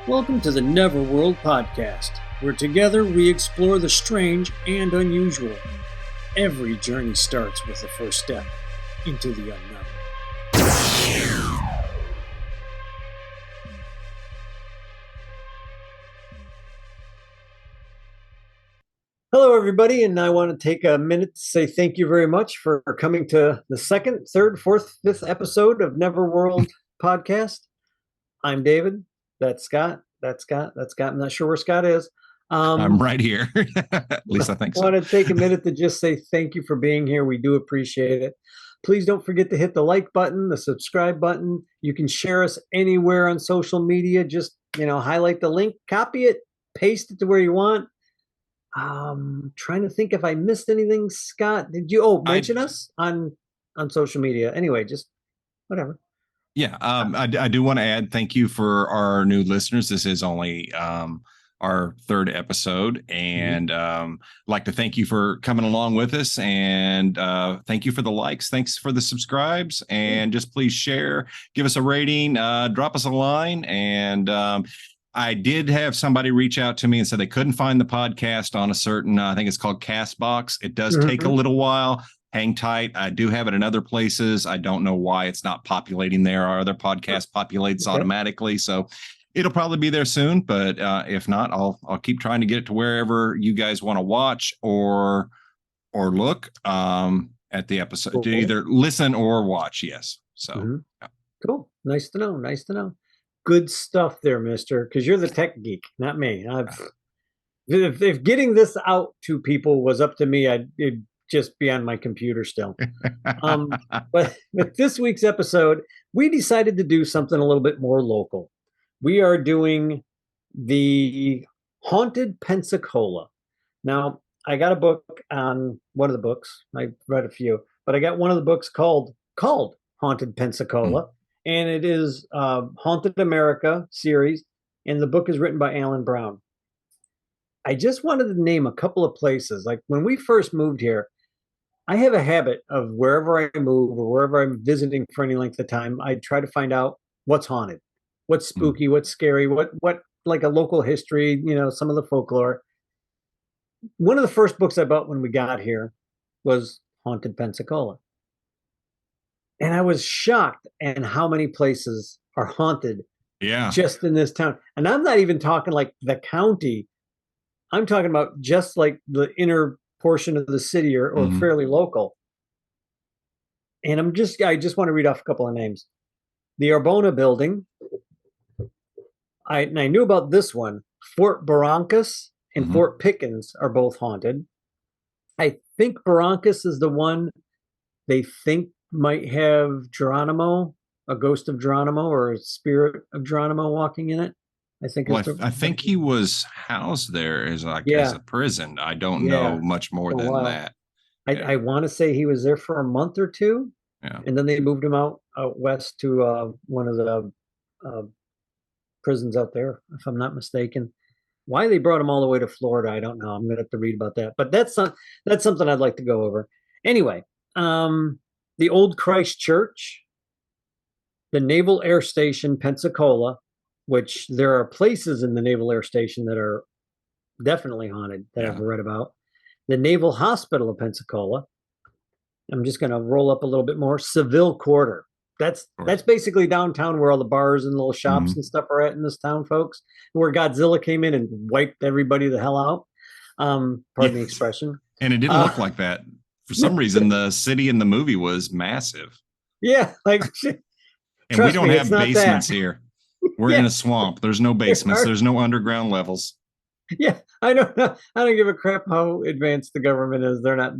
Welcome to the Neverworld podcast, where together we explore the strange and unusual. Every journey starts with the first step into the unknown. Hello, everybody, and I want to take a minute to say thank you very much for coming to the second, third, fourth, fifth episode of Neverworld podcast. I'm David. That's Scott. I'm not sure where Scott is. I'm right here. At least I think I so. want to take a minute to just say thank you for being here. We do appreciate it. Please don't forget to hit the like button, the subscribe button. You can share us anywhere on social media. Just, highlight the link, copy it, paste it to where you want. Trying to think if I missed anything. Scott, did you mention us on social media? Anyway, just whatever. Yeah, I do want to add thank you for our new listeners. This is only our third episode, and like to thank you for coming along with us, and thank you for the likes, thanks for the subscribes, and just please share, give us a rating, drop us a line, and I did have somebody reach out to me and said they couldn't find the podcast on a certain, I think it's called Castbox. It does take a little while. Hang tight. I do have it in other places. I don't know why it's not populating there. Our other podcast populates automatically. So it'll probably be there soon. But if not, I'll keep trying to get it to wherever you guys want to watch or look at the episode. To either listen or watch. Yes. So cool. Nice to know. Good stuff there, mister, because you're the tech geek, not me. If getting this out to people was up to me, it'd just be on my computer still. But with this week's episode, we decided to do something a little bit more local. We are doing the Haunted Pensacola. Now, I got a book on one of the books. I read a few, but I got one of the books called Haunted Pensacola. And it is Haunted America series, and the book is written by Alan Brown. I just wanted to name a couple of places. Like when we first moved here, I have a habit of wherever I move or wherever I'm visiting for any length of time, I try to find out what's haunted, what's spooky, what's scary, what like a local history, some of the folklore. One of the first books I bought when we got here was Haunted Pensacola. And I was shocked at how many places are haunted just in this town. And I'm not even talking like the county. I'm talking about just like the inner portion of the city or fairly local. And I just want to read off a couple of names. The Arbona Building. I knew about this one. Fort Barrancas and Fort Pickens are both haunted. I think Barrancas is the one they think might have Geronimo, a ghost of Geronimo or a spirit of Geronimo walking in it. I think. Well, I think he was housed there as a prison. I don't know much more than that. I want to say he was there for a month or two, and then they moved him out west to one of the prisons out there, if I'm not mistaken. Why they brought him all the way to Florida, I don't know. I'm going to have to read about that. But that's something I'd like to go over. Anyway, the Old Christ Church, the Naval Air Station, Pensacola, which there are places in the Naval Air Station that are definitely haunted that I've read about. The Naval Hospital of Pensacola. I'm just going to roll up a little bit more. Seville Quarter. That's basically downtown where all the bars and little shops and stuff are at in this town, folks. Where Godzilla came in and wiped everybody the hell out. Pardon the expression. And it didn't look like that. For some reason, the city in the movie was massive. Yeah, like, and we don't have basements here. We're in a swamp. There's no basements. There's no underground levels. Yeah, I don't know. I don't give a crap how advanced the government is. They're not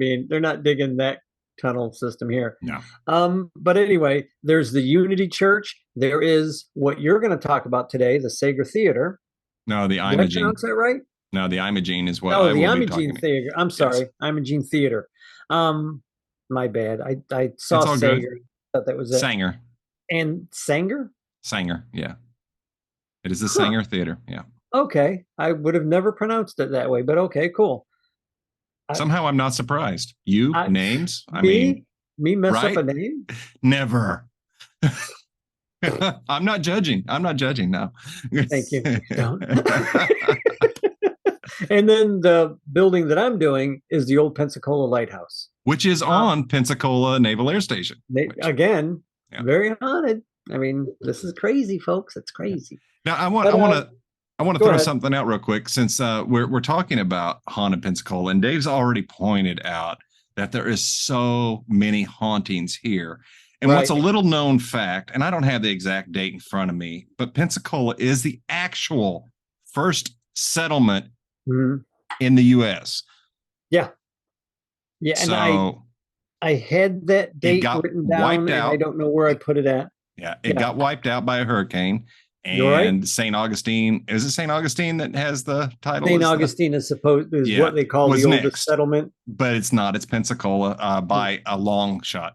digging that tunnel system here. No. But anyway, there's the Unity Church. There is what you're going to talk about today, the Sager Theater. No, the Imogene. Did I pronounce that right? No, the Imogene is what I will be talking about. The Imogene Theater. I'm sorry, Imogene Theater. My bad. I saw Sager. Thought that was it. Sanger. And Sanger? Sanger, yeah. It is the Sanger Theater, yeah. Okay. I would have never pronounced it that way, but okay, cool. Somehow I'm not surprised. Names? Me mess up a name? Never. I'm not judging. I'm not judging. No. Thank you. Don't. And then the building that I'm doing is the old Pensacola Lighthouse. Which is on Pensacola Naval Air Station. Again, Yeah. very haunted. I mean, this is crazy, folks. It's crazy. Now But I want to go throw ahead. something out real quick since we're talking about haunted Pensacola, and Dave's already pointed out that there is so many hauntings here. And what's Right. a little known fact, and I don't have the exact date in front of me, but Pensacola is the actual first settlement Mhm. in the U.S. Yeah. Yeah. And So I had that it date got written down wiped and I out. don't know where I put it at. Yeah, it Yeah. got wiped out by a hurricane. You're right. And St. Augustine, is it St. Augustine that has the title St. as the, Augustine is yeah, what they call the was oldest next, settlement but it's not. It's Pensacola by a long shot,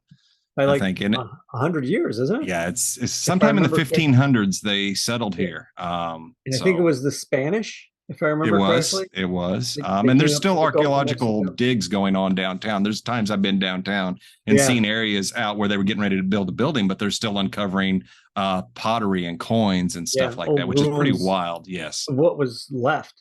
by I like think. And 100 years, isn't it? yeah, it's If I sometime in the remember correctly. 1500s they settled Yeah. here. And I think it So was the Spanish, if I remember correctly. it was. They And came there's up to still the Gulf of archaeological Mexico. digs going on downtown. There's times I've been downtown and Yeah. seen areas out where they were getting ready to build a building, but they're still uncovering pottery and coins and Yeah. stuff like that, Old which is pretty ruins wild. Yes. of what was left.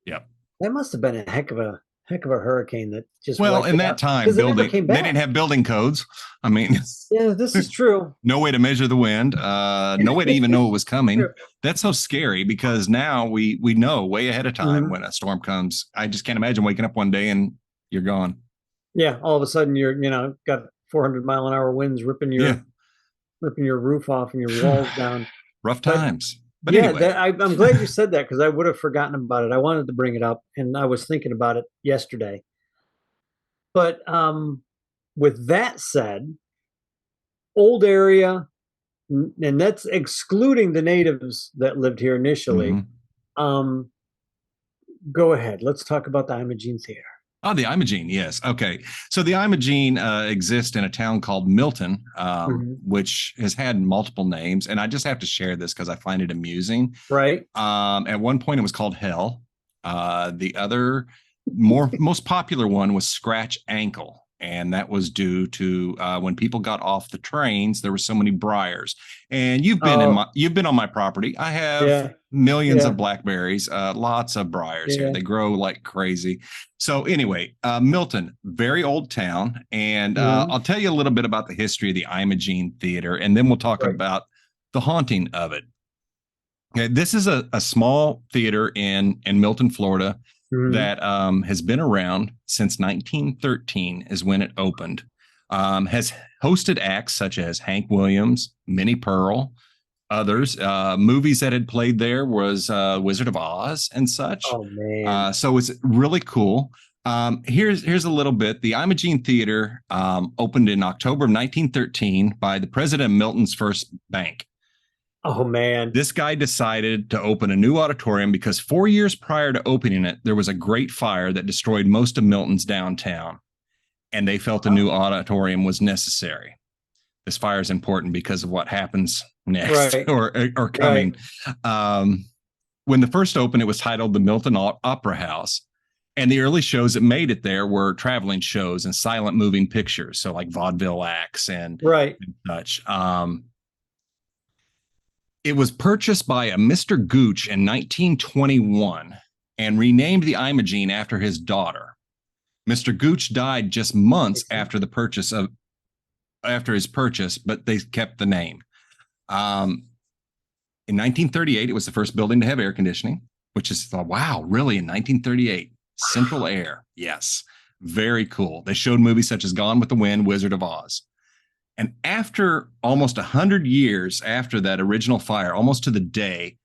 Yep. That must have been a heck of a hurricane that just Well, wiped in it that out time, because it never building came they didn't back. have building codes. I mean, Yeah, this is true. no way to measure the wind, no way to even know it was coming. True. That's so scary because now we know way ahead of time Mhm. when a storm comes. I just can't imagine waking up one day and you're gone. Yeah, all of a sudden you're got 400-mile-an-hour winds Yeah. ripping your roof off and your walls down. Rough But times. But yeah, anyway, I'm glad you said that because I would have forgotten about it. I wanted to bring it up, and I was thinking about it yesterday. But with that said, old area, and that's excluding the natives that lived here initially. mhm. Um, Go ahead. Let's talk about the Imogene Theater. Oh, the Imogene, yes. Okay. So the Imogene exists in a town called Milton, Mhm. which has had multiple names. And I just have to share this because I find it amusing. Right? At one point, it was called Hell. The other most popular one was Scratch Ankle. And that was due to when people got off the trains, there were so many briars. And Oh, you've been on my property. I have yeah, millions yeah, of blackberries, lots of briars here. yeah. They grow like crazy. So anyway, Milton, very old town, and Mhm. I'll tell you a little bit about the history of the Imogene Theater, and then we'll talk Right. about the haunting of it. Okay, this is a small theater in Milton, Florida, Mhm. that has been around since 1913 is when it opened. Has hosted acts such as Hank Williams, Minnie Pearl, others. Movies that had played there was Wizard of Oz and such. Oh man. So it's really cool. Here's a little bit. The Imogene Theater opened in October of 1913 by the president of Milton's First Bank. Oh man. This guy decided to open a new auditorium because 4 years prior to opening it, there was a great fire that destroyed most of Milton's downtown, and they felt a new Oh, auditorium was necessary. This fire is important because of what happens next right. or Right. coming. Um, when the first opened, it was titled the Milton Opera House. And the early shows that made it there were traveling shows and silent moving pictures. So like vaudeville acts Right. and such. It was purchased by a Mr. Gooch in 1921 and renamed the Imogene after his daughter. Mr. Gooch died just months after his purchase, but they kept the name. In 1938, it was the first building to have air conditioning, which is wow, really? In 1938, central air, yes, very cool. They showed movies such as Gone with the Wind, Wizard of Oz. And after almost 100 years after that original fire, almost to the day,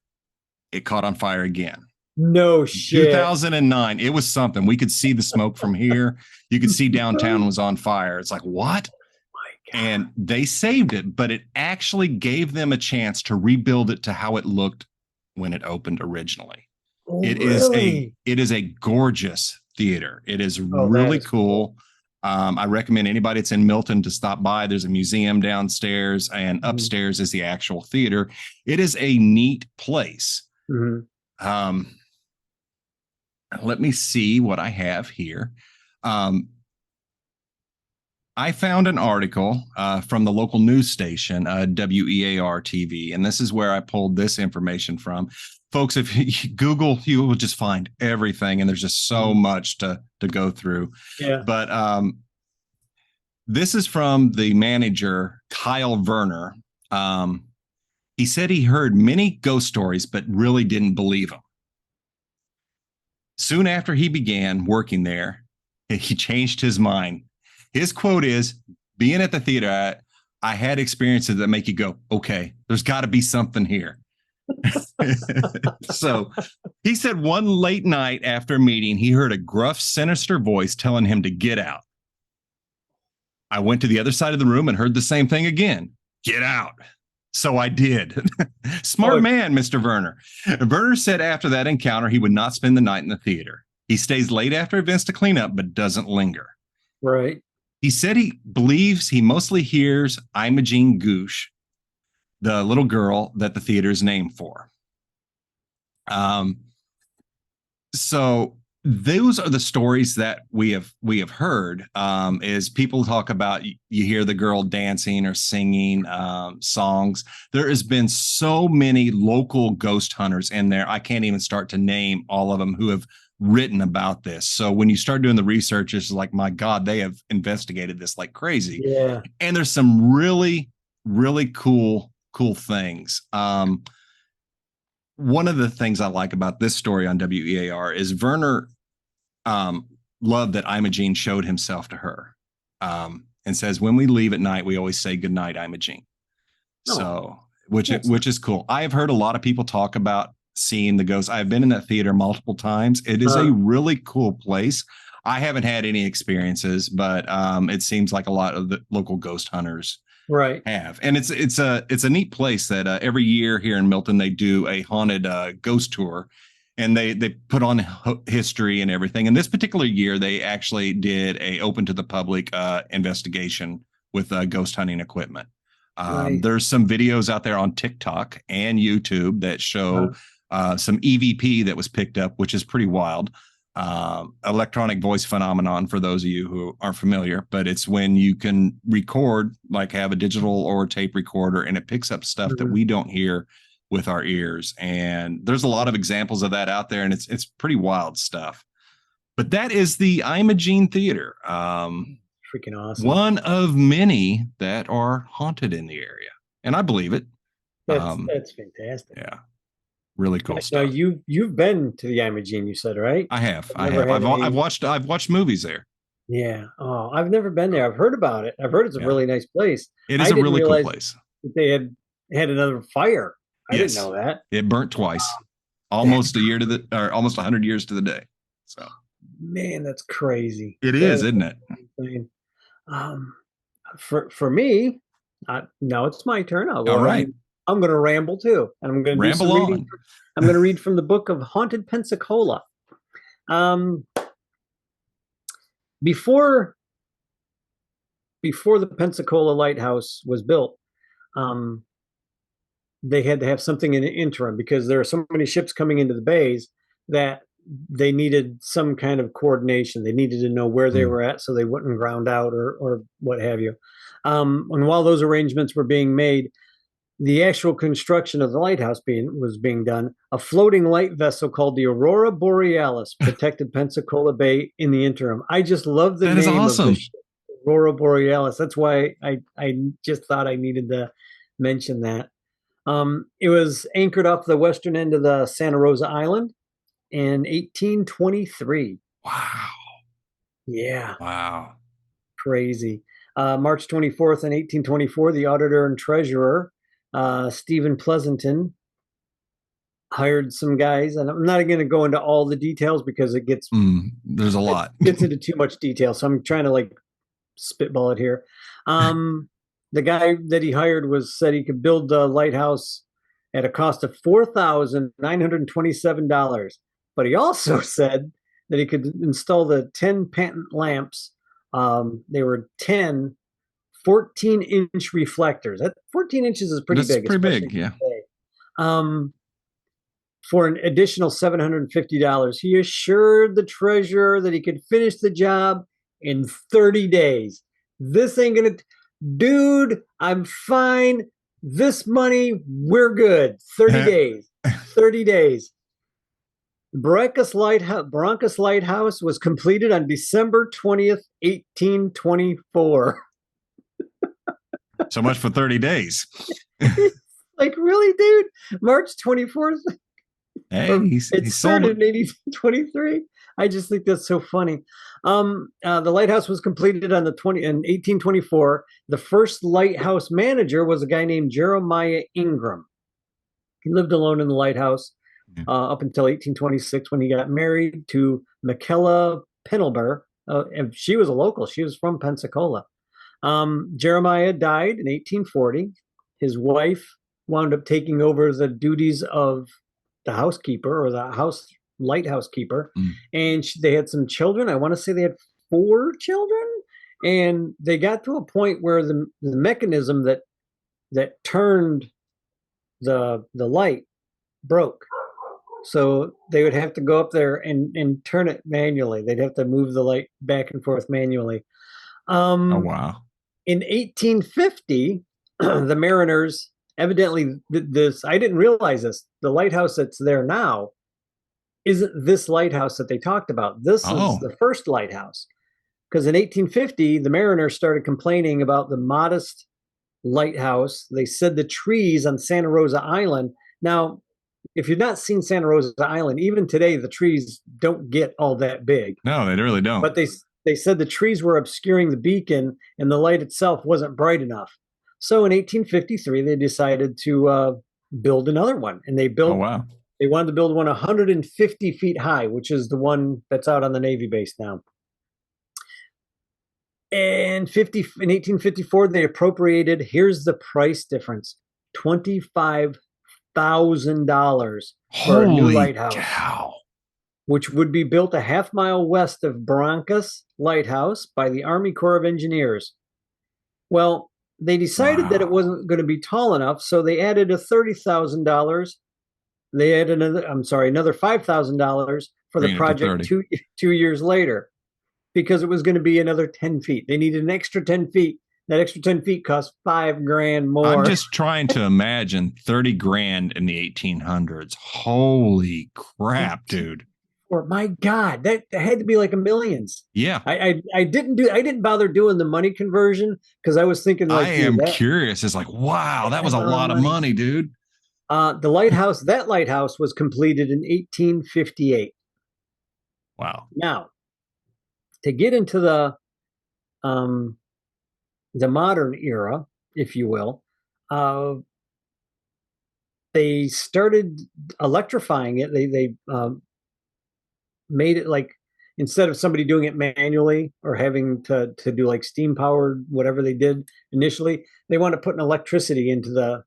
it caught on fire again. No shit. 2009, it was something. We could see the smoke from here. You could see downtown was on fire. It's like, what? My God. And they saved it, but it actually gave them a chance to rebuild it to how it looked when it opened originally. Oh, really? It is a gorgeous theater. It is Oh, that really is cool. cool. I recommend anybody that's in Milton to stop by. There's a museum downstairs, and Mhm. upstairs is the actual theater. It is a neat place. Mhm. Um, let me see what I have here. Um, I found an article from the local news station, WEAR TV, and this is where I pulled this information from. Folks, if you Google, you will just find everything, and there's just so much to go through. Yeah. But this is from the manager, Kyle Werner. He said he heard many ghost stories, but really didn't believe them. Soon after he began working there, he changed his mind. His quote is, being at the theater, I had experiences that make you go, okay, there's got to be something here. So he said one late night after a meeting, he heard a gruff, sinister voice telling him to get out. I went to the other side of the room and heard the same thing again. Get out. So I did. Smart man, Mr. Werner. Werner said after that encounter, he would not spend the night in the theater. He stays late after events to clean up, but doesn't linger. Right. He said he believes he mostly hears Imogene Goosh, the little girl that the theater is named for. So those are the stories that we have heard. Is people talk about, you hear the girl dancing or singing songs. There has been so many local ghost hunters in there. I can't even start to name all of them who have written about this. So when you start doing the research, it's like, my God, they have investigated this like crazy. Yeah. And there's some really, really cool things. One of the things I like about this story on WEAR is Werner loved that Imogene showed himself to her, and says, when we leave at night, we always say good night, Imogene. Oh, so which is cool. I have heard a lot of people talk about seeing the ghost. I've been in that theater multiple times. It is a really cool place. I haven't had any experiences, but it seems like a lot of the local ghost hunters have. And it's a neat place that every year here in Milton, they do a haunted ghost tour, and they put on history and everything. And this particular year, they actually did a open to the public investigation with ghost hunting equipment. There's some videos out there on TikTok and YouTube that show some EVP that was picked up, which is pretty wild. Electronic voice phenomenon, for those of you who aren't familiar, but it's when you can record, like have a digital or tape recorder, and it picks up stuff that we don't hear with our ears. And there's a lot of examples of that out there, and it's pretty wild stuff. But that is the Imogene Theater. Freaking awesome. One of many that are haunted in the area, and I believe it. That's fantastic. Yeah. Really cool Now stuff. you've been to the Imogene, you said, right? I have. I've watched movies there. Yeah. Oh, I've never been there. I've heard about it. I've heard it's a really nice place. It is a really cool place. They had another fire. I didn't know that. It burnt twice, almost almost 100 years to the day. So, man, that's crazy. It is, isn't it? For me, now it's my turn. All right. I'm going to ramble too, and I'm going to ramble do some on. reading. I'm going to read from the book of Haunted Pensacola. Before the Pensacola lighthouse was built, they had to have something in the interim because there are so many ships coming into the bays that they needed some kind of coordination. They needed to know where they were at so they wouldn't ground out or what have you. And while those arrangements were being made, the actual construction of the lighthouse was being done. A floating light vessel called the Aurora Borealis protected Pensacola Bay in the interim. I just love the name of the ship, Aurora Borealis. That's why I just thought I needed to mention that. It was anchored off the western end of the Santa Rosa Island in 1823. Wow. Yeah. Wow. Crazy. March 24th in 1824, the auditor and treasurer, Stephen Pleasanton, hired some guys, and I'm not going to go into all the details because it gets there's a lot. It gets into too much detail, so I'm trying to like spitball it here. The guy that he hired said he could build the lighthouse at a cost of $4,927, but he also said that he could install the 10 patent lamps. They were 10 14-inch reflectors. That 14 inches is pretty big. That's pretty big, yeah. For an additional $750. He assured the treasurer that he could finish the job in 30 days. This ain't gonna, dude, I'm fine. This money, we're good. 30 days. 30 days. Broncos Lighthouse was completed on December 20th, 1824. So much for 30 days. Like, really, dude? March 24th? Hey, Or it he sold it. started in 1823. I just think that's so funny. The lighthouse was completed on the 20 in 1824. The first lighthouse manager was a guy named Jeremiah Ingram. He lived alone in the lighthouse up until 1826 when he got married to Michaela Penelber. And she was a local. She was from Pensacola. Jeremiah died in 1840. His wife wound up taking over the duties of the housekeeper or the lighthouse keeper, and they had some children. I want to say they had 4 children, and they got to a point where the mechanism that turned the light broke. So they would have to go up there and turn it manually. They'd have to move the light back and forth manually. Oh, wow. In 1850, the Mariners evidently this. I didn't realize this. The lighthouse that's there now isn't this lighthouse that they talked about. This is the first lighthouse. Because in 1850, the Mariners started complaining about the modest lighthouse. They said the trees on Santa Rosa Island. Now, if you've not seen Santa Rosa Island, even today, the trees don't get all that big. No, they really don't. But they said the trees were obscuring the beacon and the light itself wasn't bright enough. So in 1853, they decided to build another one. And they built, they wanted to build one 150 feet high, which is the one that's out on the Navy base now. And in 1854, they appropriated, here's the price difference, $25,000 for a new lighthouse. Cow. Which would be built a half-mile west of Broncos Lighthouse by the Army Corps of Engineers. Well, they decided that it wasn't going to be tall enough, so they added a $30,000. They added another $5,000 for the project 2 years later, because it was going to be another 10 feet. They needed an extra 10 feet. That extra 10 feet cost $5,000 more. I'm just trying to imagine 30 grand in the 1800s. Holy crap, dude. Or my God, that had to be like a millions. Yeah. I didn't bother doing the money conversion because I was thinking like I am curious. It's like, wow, that was a lot of money, dude. The lighthouse, that lighthouse was completed in 1858. Wow. Now, to get into the modern era, if you will, they started electrifying it. They made it like, instead of somebody doing it manually or having to do like steam powered whatever they did initially, they want to put an electricity into the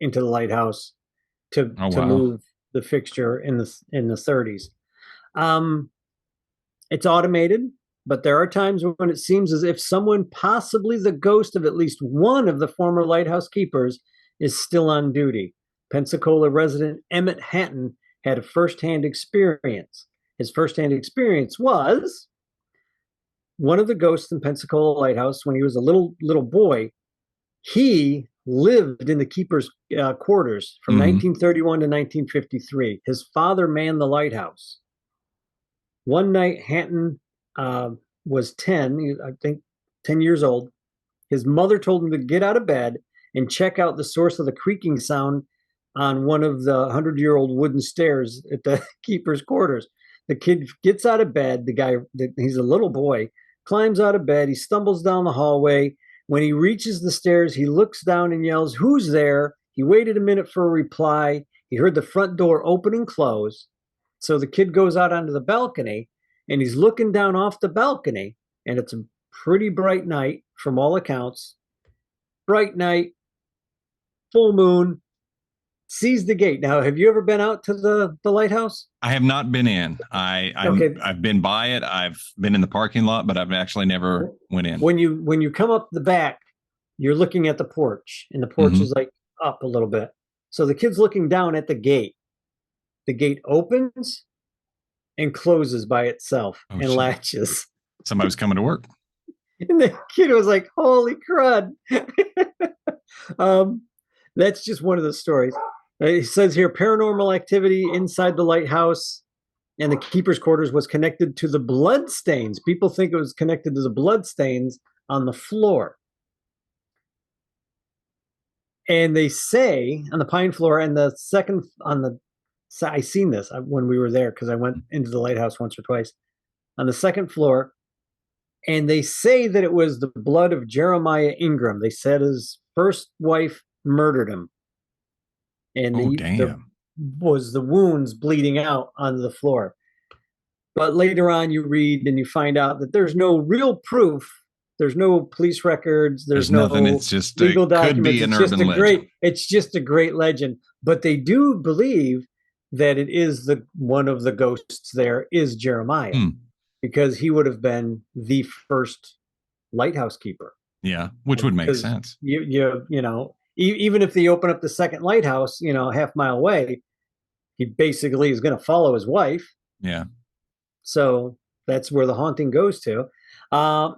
lighthouse to move the fixture in the 30s. It's automated, but there are times when it seems as if someone, possibly the ghost of at least one of the former lighthouse keepers, is still on duty. Pensacola resident Emmett Hatton had a firsthand experience. His firsthand experience was one of the ghosts in Pensacola Lighthouse when he was a little boy. He lived in the keeper's quarters from 1931 to 1953. His father manned the lighthouse. One night, Hatton was 10, I think 10 years old. His mother told him to get out of bed and check out the source of the creaking sound on one of the 100-year-old wooden stairs at the keeper's quarters. The kid gets out of bed. The guy, he's a little boy, climbs out of bed. He stumbles down the hallway. When he reaches the stairs, he looks down and yells, "Who's there?" He waited a minute for a reply. He heard the front door open and close. So the kid goes out onto the balcony, and he's looking down off the balcony, and it's a pretty bright night from all accounts. Bright night, full moon. Sees the gate. Now, have you ever been out to the lighthouse? I have not been in. I've been by it. I've been in the parking lot, but I've actually never went in. When you come up the back, you're looking at the porch, and the porch is like up a little bit. So the kid's looking down at the gate. The gate opens and closes by itself and latches. Somebody was coming to work. And the kid was like, "Holy crud!" um, that's just one of the stories. It says here, paranormal activity inside the lighthouse and the keeper's quarters was connected to the blood stains. People think it was connected to the blood stains on the floor. And they say on the pine floor and the second on the, I seen this when we were there because I went into the lighthouse once or twice on the second floor. And they say that it was the blood of Jeremiah Ingram. They said his first wife murdered him. And Oh, the damn. was the wounds bleeding out onto the floor. But later on, you read and you find out that there's no real proof. There's no police records. There's There's nothing. no It's just, legal it could documents. be an urban legend. It's just a great legend. But they do believe that it is the one of the ghosts there is Jeremiah, because he would have been the first lighthouse keeper. Yeah, which would make Because sense. you know, even if they open up the second lighthouse, you know, half mile away, he basically is going to follow his wife. Yeah. So that's where the haunting goes to.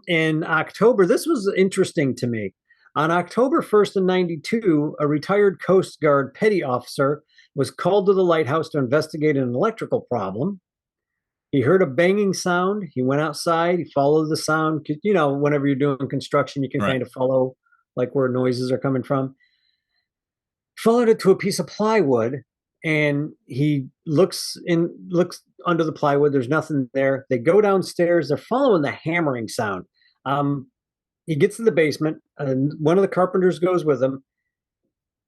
In October, this was interesting to me. On October 1st in 92, a retired Coast Guard petty officer was called to the lighthouse to investigate an electrical problem. He heard a banging sound. He went outside. He followed the sound. You know, whenever you're doing construction, you can Right. kind of follow like where noises are coming from. Followed it to a piece of plywood, and he looks under the plywood. There's nothing there. They go downstairs. They're following the hammering sound. He gets to the basement, and one of the carpenters goes with him,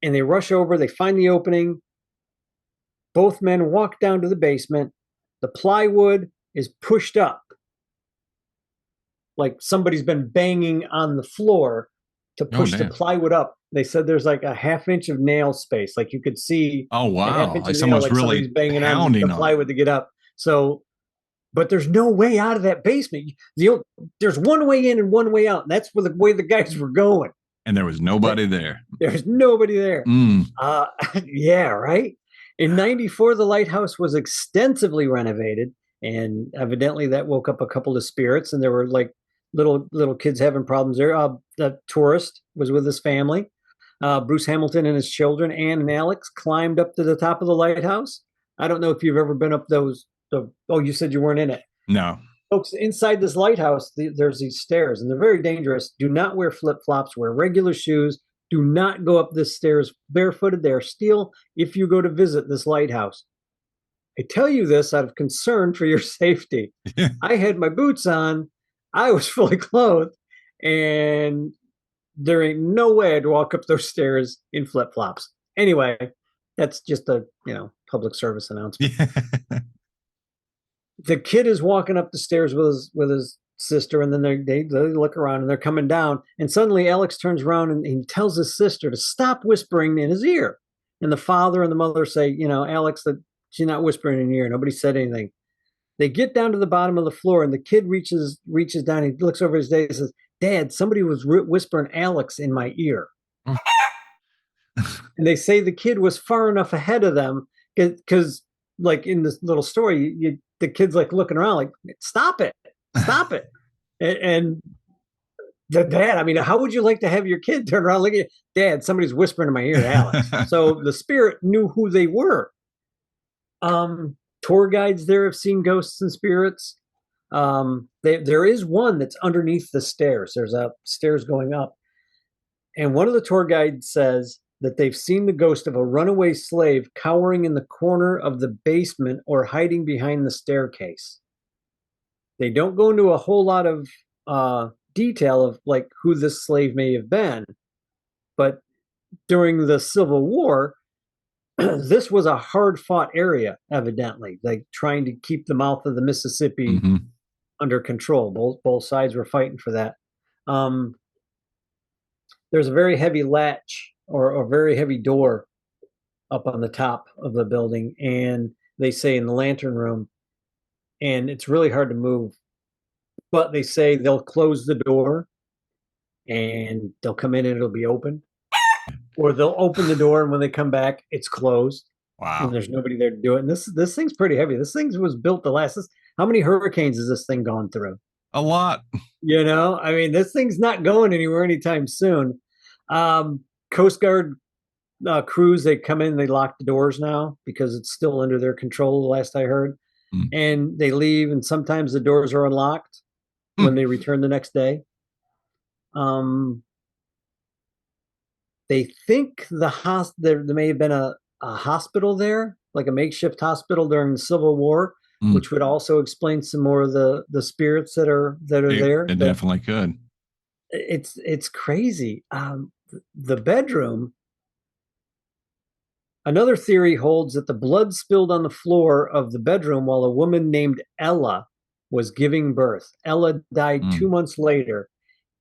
and they rush over. They find the opening. Both men walk down to the basement. The plywood is pushed up, like somebody's been banging on the floor to push the plywood up. They said there's like a half-inch of nail space, like you could see. Oh, A wow. half-inch Like of nail, someone's like really somebody's banging on pounding the on it. plywood to get up. So, but there's no way out of that basement. There's one way in and one way out, and that's where the way the guys were going. And there was nobody there. There's nobody there. Mm. Yeah, right. In '94, the lighthouse was extensively renovated, and evidently that woke up a couple of spirits, and there were like little kids having problems there. The tourist was with his family. Bruce Hamilton and his children, Ann and Alex, climbed up to the top of the lighthouse. I don't know if you've ever been up those. Oh, you said you weren't in it. No. Folks, inside this lighthouse, there's these stairs, and they're very dangerous. Do not wear flip-flops. Wear regular shoes. Do not go up this stairs barefooted. They are steel if you go to visit this lighthouse. I tell you this out of concern for your safety. I had my boots on. I was fully clothed, and there ain't no way I'd walk up those stairs in flip-flops. Anyway, that's just a public service announcement. The kid is walking up the stairs with his sister, and then they look around and they're coming down, and suddenly Alex turns around and he tells his sister to stop whispering in his ear. And the father and the mother say, Alex, that she's not whispering in your ear. Nobody said anything. They get down to the bottom of the floor, and the kid reaches down. He looks over his dad and says, "Dad, somebody was whispering Alex in my ear." And they say the kid was far enough ahead of them because, like in this little story, the kid's like looking around, like, "Stop it, stop it!" And the dad, I mean, how would you like to have your kid turn around, look at Dad? Somebody's whispering in my ear, Alex. So the spirit knew who they were. Tour guides there have seen ghosts and spirits. There is one that's underneath the stairs. There's a stairs going up. And one of the tour guides says that they've seen the ghost of a runaway slave cowering in the corner of the basement or hiding behind the staircase. They don't go into a whole lot of detail of like who this slave may have been. But during the Civil War, this was a hard-fought area, evidently, like trying to keep the mouth of the Mississippi under control. Both sides were fighting for that. There's a very heavy latch or a very heavy door up on the top of the building, and they say in the lantern room, and it's really hard to move. But they say they'll close the door, and they'll come in and it'll be open. Or they'll open the door, and when they come back, it's closed. Wow. And there's nobody there to do it. And this thing's pretty heavy. This thing was built to last. How many hurricanes has this thing gone through? A lot. I mean, this thing's not going anywhere anytime soon. Coast Guard crews, they come in, they lock the doors now because it's still under their control, the last I heard. Mm. And they leave, and sometimes the doors are unlocked when Mm. they return the next day. Um, they think there may have been a hospital there, like a makeshift hospital during the Civil War, Mm. which would also explain some more of the spirits that are there. It That definitely could. it's crazy. The bedroom. Another theory holds that the blood spilled on the floor of the bedroom while a woman named Ella was giving birth. Ella died Mm. 2 months later.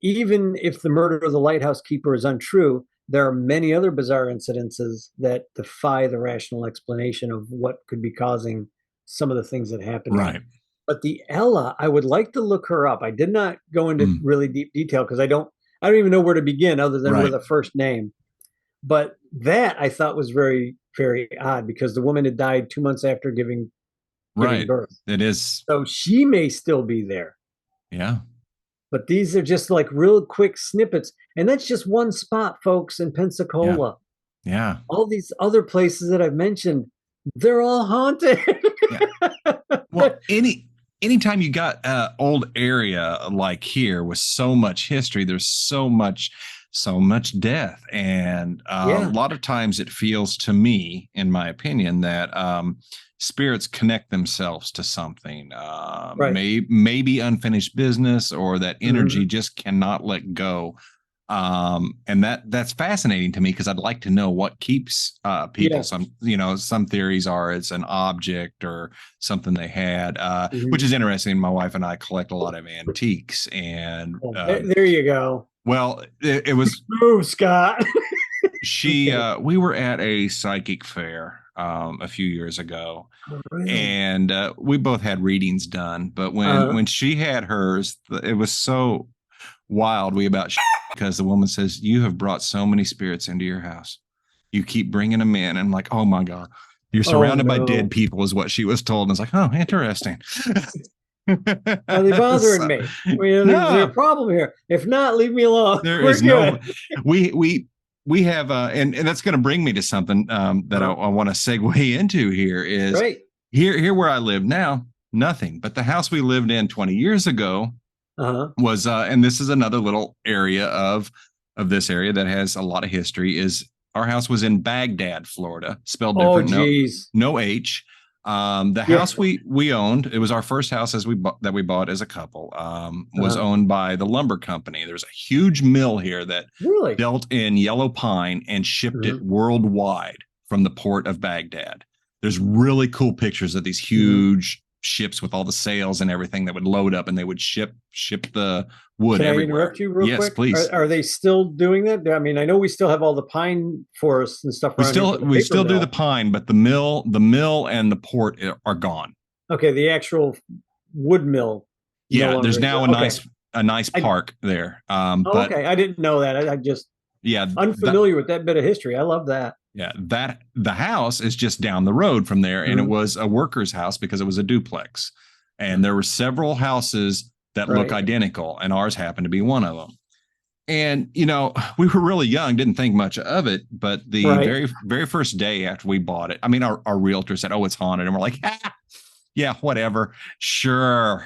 Even if the murder of the lighthouse keeper is untrue, there are many other bizarre incidences that defy the rational explanation of what could be causing some of the things that happened there. Right. But the Ella, I would like to look her up. I did not go into Mm. really deep detail because I don't even know where to begin other than with Right. a first name. But that I thought was very, very odd because the woman had died 2 months after giving Right. birth. It is. So she may still be there. Yeah. But these are just like real quick snippets. And that's just one spot, folks, in Yeah. Pensacola. Yeah. All these other places that I've mentioned, they're all haunted. Yeah. Well, anytime you got old area like here with so much history, there's so much death, and a Yeah. lot of times it feels to me, in my opinion, that spirits connect themselves to something, Right. maybe unfinished business, or that energy Hmm. just cannot let go. And that's fascinating to me because I'd like to know what keeps people. Yeah. Some theories are it's an object or something they had, which Hmm. is interesting. My wife and I collect a lot of antiques, and Oh, there you go. well, it was Move, Scott. I'm she. kidding. We were at a psychic fair a few years ago, Oh, really? and we both had readings done. But when Uh, when she had hers, it was so wild. We about because the woman says, "You have brought so many spirits into your house. You keep bringing them in." And I'm like, "Oh my god, you're oh, surrounded by dead no. people," is what she was told. And I was like, "Oh, interesting." Are they bothering So, me? There's a no, problem here. If not, leave me alone. there We're is no. good. We have and that's going to bring me to something that Uh-huh. I want to segue into here is Right. here where I live now, nothing. But the house we lived in 20 years ago Uh-huh. was and this is another little area of this area that has a lot of history. Is our house was in Baghdad, Florida, spelled Oh, different, geez. no H. The Yeah. house we owned, it was our first house that we bought as a couple, was Uh-huh. owned by the lumber company. There's a huge mill here that Really? dealt in yellow pine and shipped it Hmm. worldwide from the port of Baghdad. There's really cool pictures of these Hmm. huge ships with all the sails and everything that would load up, and they would ship the wood Can I everywhere. interrupt you real Yes, quick? please. Are they still doing that? I mean, I know we still have all the pine forests and stuff We around here still for the we paper still do the mill. pine, but the mill and the port are gone. Okay, the actual wood mill no Yeah, there's longer now exists. a Okay. nice I park there. oh, But okay. I didn't know that. I just yeah, that unfamiliar with that bit of history. I love that. yeah, that the house is just down the road from there, and it Hmm. was a worker's house because it was a duplex. And there were several houses that look Right. identical, and ours happened to be one of them. And we were really young, didn't think much of it. But the Right. very very first day after we bought it, I mean, our realtor said, "Oh, it's haunted," and we're like, ah, "Yeah, whatever. Sure,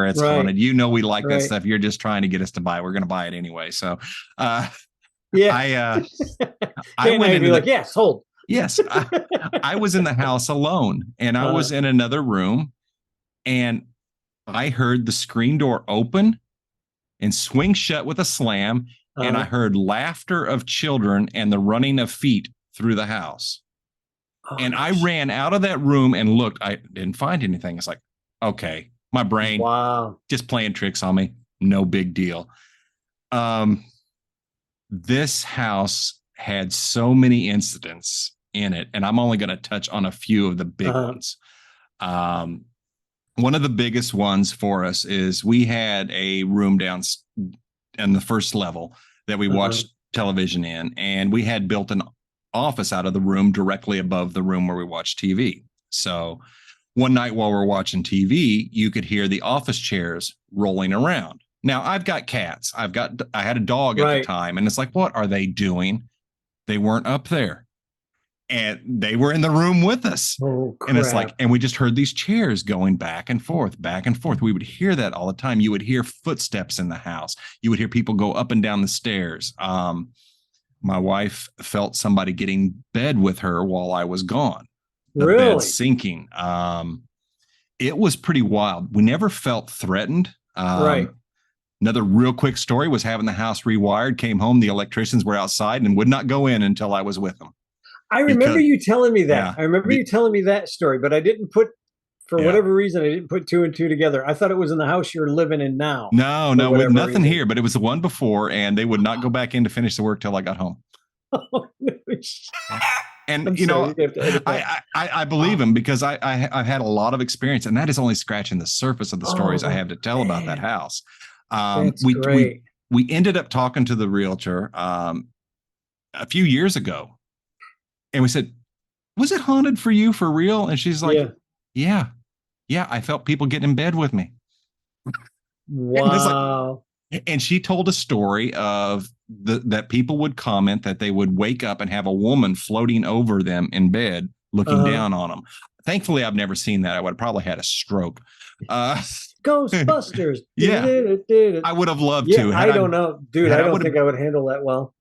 it's Right. haunted. We like that Right. stuff. You're just trying to get us to buy. We're going to buy it anyway." So, uh, Yeah. I I Can't now went you'd be into like, the yeah, sold. yes, I was in the house alone, and I Uh, was in another room, and I heard the screen door open and swing shut with a slam, and I uh, heard laughter of children and the running of feet through the house. oh And no. I ran out of that room and looked. I didn't find anything. It's like, okay, my brain Wow. just playing tricks on me. No big deal. Um, this house had so many incidents in it, and I'm only going to touch on a few of the big Uh, ones. Um, one of the biggest ones for us is we had a room down in the first level that we uh, watched television in, and we had built an office out of the room directly above the room where we watched TV. So one night while we're watching TV, you could hear the office chairs rolling around. Now I've got cats. I had a dog at the Right. time, and it's like, what are they doing? They weren't up there, and they were in the room with us. Oh And it's like, crap. and we just heard these chairs going back and forth, back and forth. We would hear that all the time. You would hear footsteps in the house. You would hear people go up and down the stairs. My wife felt somebody getting bed with her while I was gone. The bed Really? sinking. It was pretty wild. We never felt threatened. Right. Another real quick story was having the house rewired. Came home, the electricians were outside and would not go in until I was with them. I remember Because you telling me that. yeah, I remember you telling me that story, but I didn't put, for yeah. whatever reason, I didn't put two and two together. I thought it was in the house you're living in now. No, For no, with whatever nothing reason. here, but it was the one before, and they would not go back in to finish the work till I got home. And I'm you sorry, know, you have to edit that. I believe him because I've had a lot of experience, and that is only scratching the surface of the stories I Oh have to tell about that man, house. that's We great. we ended up talking to the realtor a few years ago, and we said, "Was it haunted for you for real?" And she's like, Yeah. "Yeah, yeah, I felt people getting in bed with me." And it's like, Wow. and she told a story of that people would comment that they would wake up and have a woman floating over them in bed, looking Uh-huh. down on them. Thankfully, I've never seen that. I would have probably had a stroke. Ghostbusters. Yeah, I would have loved Yeah, to. I don't know, dude. Had I I don't would have, think I would handle that well.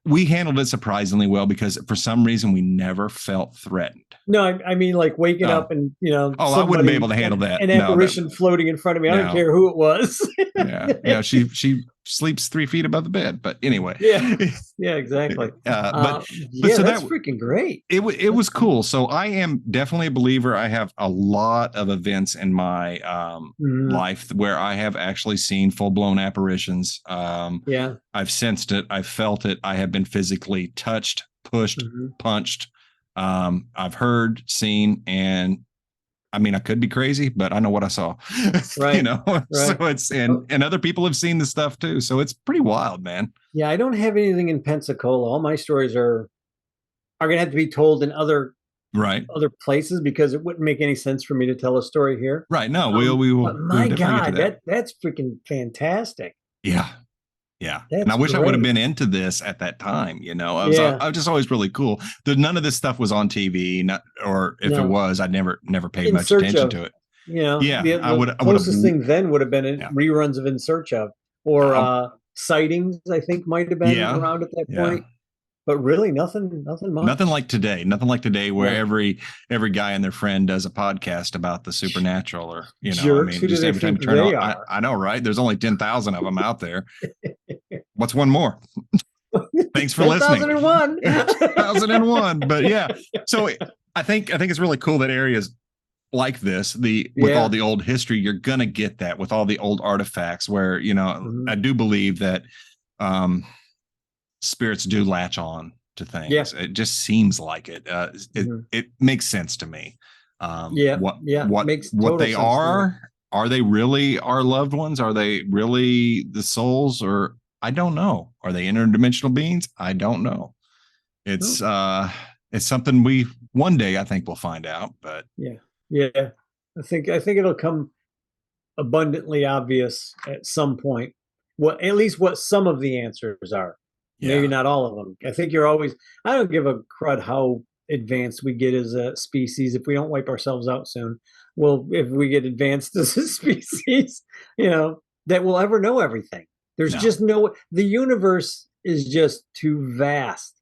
we handled it surprisingly well because for some reason we never felt threatened. No, I mean like waking Oh, up and oh, I wouldn't be somebody, able to handle that. an No, that apparition floating in front of me. I don't no. care who it was. Yeah, yeah. She sleeps 3 feet above the bed. But anyway, Yeah, yeah, exactly. but Yeah, so that's that freaking great. it was cool. So I am definitely a believer. I have a lot of events in my Mhm. life where I have actually seen full blown apparitions. Yeah. I've sensed it. I've felt it. I have been physically touched, pushed, Mhm. punched. I've heard, seen, and I mean, I could be crazy, but I know what I saw. You Right. know, so Right. it's Oh, and other people have seen the stuff too. So it's pretty wild, man. yeah, I don't have anything in Pensacola. All my stories are gonna have to be told in Right. other places because it wouldn't make any sense for me to tell a story here. Right. No, we But will my definitely get to God, that. that's freaking fantastic. Yeah. Yeah. And I That's wish I would have great. been into this at that time. You know, Yeah. I was just always really cool. None of this stuff was on TV, not, or if it No. was, I never paid In much search attention of, to it. the Yeah. I would have, closest thing then would have been yeah. reruns of In Search of, or Sightings, I think might have been Yeah. around at that Yeah. point. But really nothing Nothing much. like today. Nothing like today where No. every guy and their friend does a podcast about the supernatural or, you know, I Jerks, mean, who do just they every time think you turn on, they are? I know, right? There's only 10,000 of them out there. What's one more? Thanks for listening. 10,001. 1001. But yeah. So I think it's really cool that areas like this, with all Yeah. the old history, you're gonna get that with all the old artifacts where, you know, Mhm. I do believe that spirits do latch on to Yeah. things. It just seems like it. Mhm. It makes sense to me. Yeah. Yeah. Makes What total they sense to me. are they really our loved ones? Are they really the souls? Or I don't know. Are they interdimensional beings? I don't know. Oh, It's something we one day I think we'll find out. But yeah. Yeah. I think it'll come abundantly obvious at some point. What at least what some of the answers are. Maybe yeah, not all of them. I think you're always. I don't give a crud how advanced we get as a species if we don't wipe ourselves out soon. Well, if we get advanced as a species, that we'll ever know everything. There's no, just no. The universe is just too vast.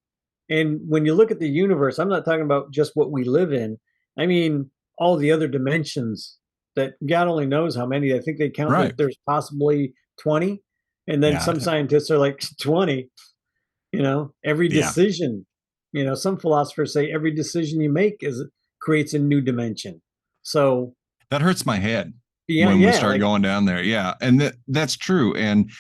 And when you look at the universe, I'm not talking about just what we live in. I mean, all the other dimensions that God only knows how many. I think they count right, that there's possibly 20. And then yeah, some scientists are like 20, every yeah. decision, some philosophers say every decision you make creates a new dimension. So That hurts my head yeah, when we yeah, start like, going down there. Yeah, and that's true. And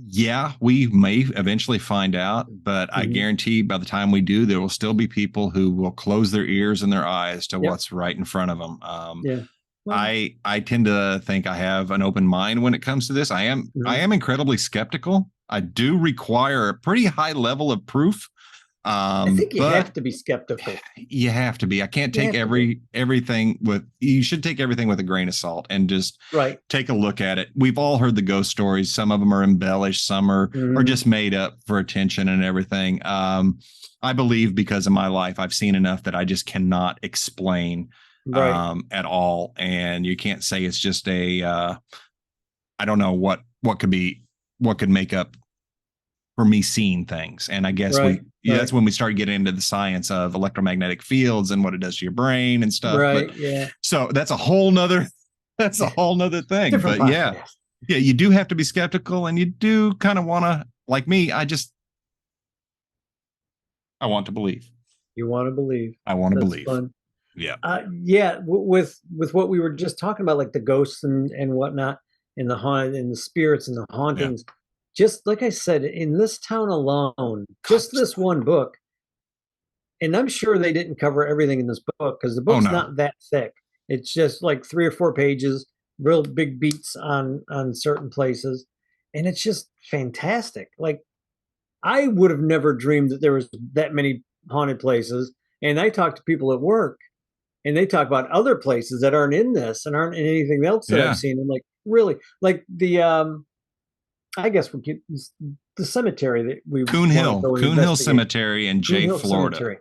yeah, we may eventually find out, but I mhm, guarantee by the time we do, there will still be people who will close their ears and their eyes to yep, what's right in front of them. yeah. Well, I tend to think I have an open mind when it comes to this. I mhm, am incredibly skeptical. I do require a pretty high level of proof. I think you But have to be skeptical. you have to be. I can't You take have to be. everything with, you should take everything with a grain of salt and just Right. take a look at it. We've all heard the ghost stories. Some of them are embellished, some are Mhm. just made up for attention and everything. I believe because of my life, I've seen enough that I just cannot explain Right. at all. And you can't say it's just a I don't know what could be, what could make up for me seeing things. And I guess Right. that's Right. when we start getting into the science of electromagnetic fields and what it does to your brain and stuff. But Right. Yeah. so that's a whole nother that's a whole nother thing. Different But yeah, podcast. yeah, you do have to be skeptical, and you do kind of want to, like me, I want to believe. You want to believe. I want to That's believe. fun. Yeah. Yeah. With what we were just talking about, like the ghosts and whatnot, and the haunted and the spirits and the Yeah. hauntings. Just like I said, in this town alone, God, just this one book, and I'm sure they didn't cover everything in this book because the oh book's no. not that thick. It's just like 3 or 4 pages, real big beats on certain places, and it's just fantastic. Like I would have never dreamed that there was that many haunted places. And I talk to people at work, and they talk about other places that aren't in this and aren't in anything else that I've Yeah. seen. I'm like, really? Like the I guess we could, the cemetery that we want to go and Coon Hill investigate. Cemetery in Coon Jay, Hill Florida. Cemetery.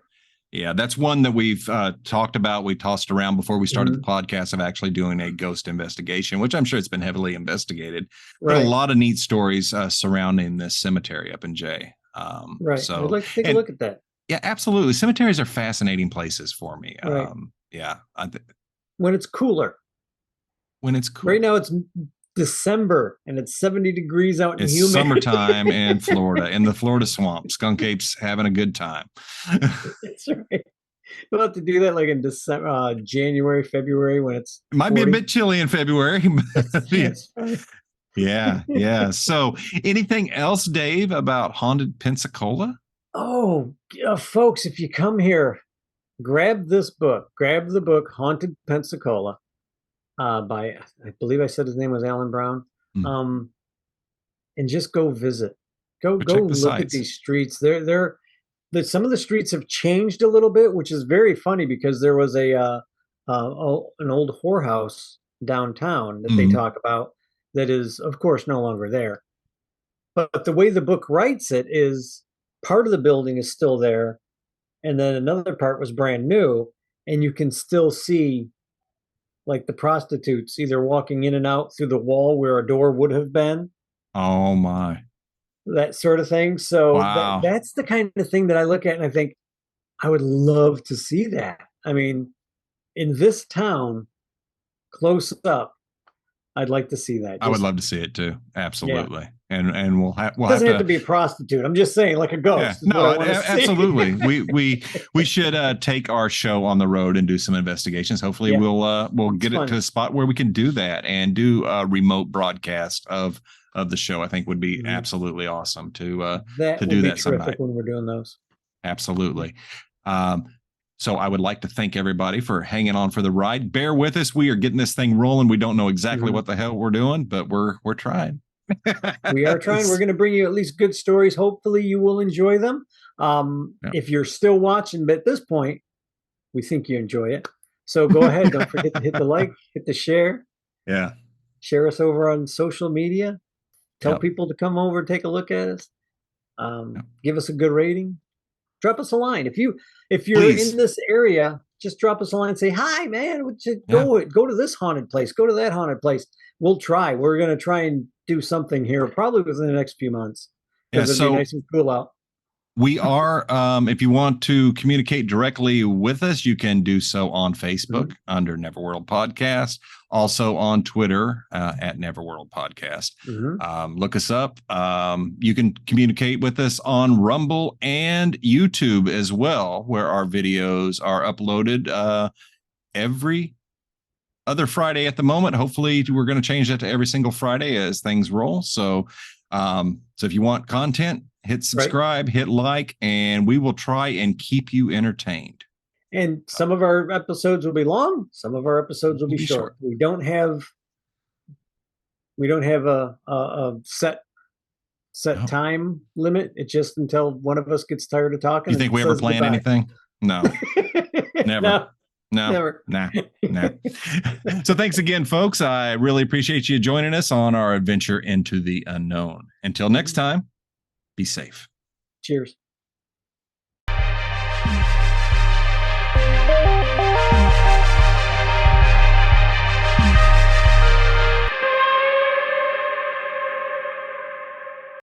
Yeah, that's one that we've talked about. We tossed around before we started the Mhm. podcast of actually doing a ghost investigation, which I'm sure it's been heavily investigated. But a Right. lot of neat stories surrounding this cemetery up in Jay. Right. I'd like to take a And look at that. yeah, absolutely. Cemeteries are fascinating places for me. Right. Yeah, When it's cooler. when it's Right cool. now it's December and it's 70 degrees out and It's humid. summertime in Florida, in the Florida swamp. Skunk Ape's having a good time. That's right. We'll have to do that like in December, January, February when it's It might be a 40. bit chilly in February. That's right. Yeah, yeah. So, anything else, Dave, about haunted Pensacola? Oh, folks, if you come here, grab this book. Grab the book Haunted Pensacola by, I believe I said his name was Alan Brown. Mm. Um, and just go visit. But Go check the look at sites. these streets. Some of the streets have changed a little bit, which is very funny because there was an old whorehouse downtown that they Mm. talk about that is, of course, no longer there. But the way the book writes it is part of the building is still there, and then another part was brand new, and you can still see like the prostitutes either walking in and out through the wall where a door would have been, Oh my! that sort of thing. So Wow! that's the kind of thing that I look at and I think I would love to see that. I mean, in this town, close up, I'd like to see that. I would Just love to see it too. yeah, Absolutely. And we'll have doesn't have to to. be a prostitute. I'm just saying, like a Yeah. ghost is what No. I want to see. Absolutely. We should take our show on the road and do some investigations. Hopefully, Yeah, we'll it's get it to fun. a spot where we can do that and do a remote broadcast of the show. I think would be Mhm. absolutely awesome That to would do be that some night. terrific when we're doing those. Absolutely. Um, so I would like to thank everybody for hanging on for the ride. Bear with us. We are getting this thing rolling. We don't know exactly Mhm. what the hell we're doing, but we're trying. We are trying. We're going to bring you at least good stories. Hopefully, you will enjoy them. Yeah. If you're still watching, but at this point, we think you enjoy it. So go ahead. Don't forget to hit the like, hit the share, Yeah. share us over on social media. Tell Yep. people to come over and take a look at us. Yep. Give us a good rating. Drop us a line. If you're Please. in this area, just drop us a line and say, hi, man, Yeah. go to this haunted place, go to that haunted place. We'll try. We're going to try and do something here probably within the next few months Yeah. because it'll be So nice and cool out. we are, if you want to communicate directly with us, you can do so on Facebook under Neverworld Podcast, also on Twitter at Neverworld Podcast. Look us up. You can communicate with us on Rumble and YouTube as well, where our videos are uploaded every other Friday at the moment. Hopefully, we're going to change that to every single Friday as things roll. So if you want content, hit subscribe, hit like, and we will try and keep you entertained. And some of our episodes will be long. Some of our episodes will be short. We don't have a set set No. time limit. It's just until one of us gets tired of talking You and think we ever says plan goodbye. anything? No, never. No, No, never. nah, nah. So thanks again, folks. I really appreciate you joining us on our adventure into the unknown. Until next time, be safe. Cheers.